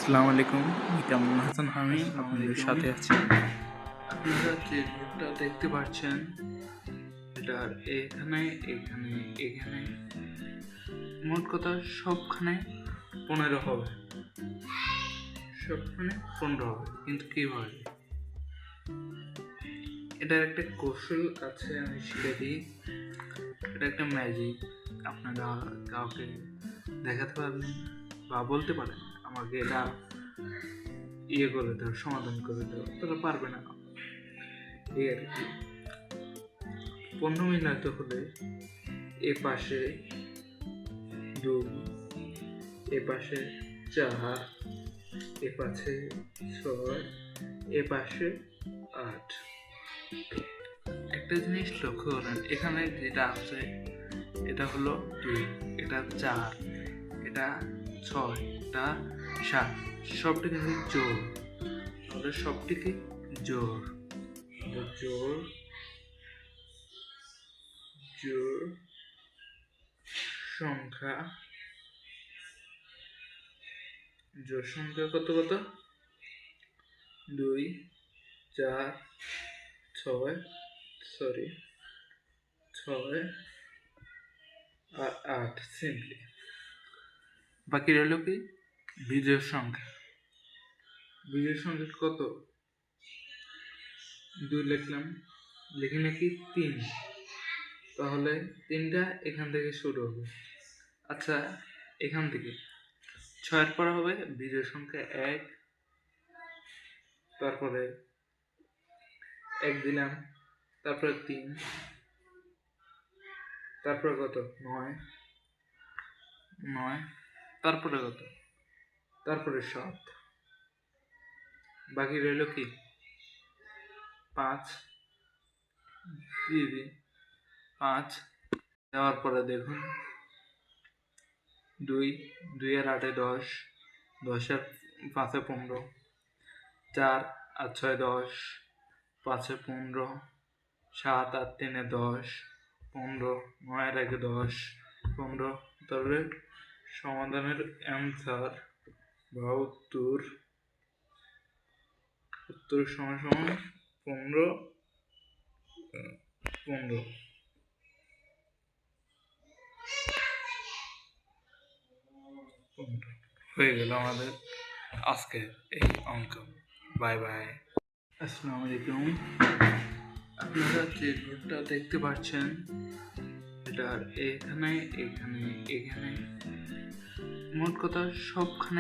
আসসালামু আলাইকুম। কেমন আছেন? আমি আপনাদের সাথে আছি। আপনারা যে ঘরটা দেখতে পাচ্ছেন এটার এখানে এখানে এখানে মোট কথা সবখানে 15 হবে, সবখানে 15 হবে। কিন্তু কিভাবে? এটার একটা কৌশল আছে, আমি শিখে দিই। এটা একটা ম্যাজিক। আপনারা কাউকে দেখাতে পারবেন বা বলতে পারেন আমাকে এটা করে দাও, সমাধান করে দাও, তারা পারবে না। এই আর কি। 15 মিনিট হলে এ পাশে 2, এ পাশে 4, এ পাশে 6, এ পাশে 8। একটা জিনিস লক্ষ্য করেন, এখানে যেটা আছে এটা হলো 2, এটা 4, এটা 6, এটা 7, সবটি কিন্তু জোর। তাহলে সবটিকে জোর জোর জোর সংখ্যা। জোর সংখ্যা কত কত? 2, 4, 6, 6 আর 8 সিম্পলি। বাকি রইল কি? বিজোড় সংখ্যা। বিজোড় সংখ্যা কত? 2 লিখলাম, লিখি নাকি 3, তাহলে 3টা এখান থেকে শুরু হবে। আচ্ছা, এখান থেকে 6 পর হবে বিজোড় সংখ্যা 1, তারপরে 1 দিলাম, তারপরে 3, তারপরে কত? 9, তারপরে কত? তারপরে 7। বাকি রইল কি? 5 দিয়ে দিই। 5 দেওয়ার পরে দেখুন 2, 2 আর 8 10, 10 আর 5 15, 4 আর 6 10, 5 15, 7 আর 3 10, 15, 9 আর 1 10, 15। তাহলে সমাধানের অ্যান্সার বা উত্তর সমান সমান 15 হয়ে গেল আমাদের আজকের এই অঙ্ক। Bye bye. আসসালামু আলাইকুম। আপনারা যে ঘরটা দেখতে পাচ্ছেন এটার এখানে এখানে এখানে মোট কথা সবখানে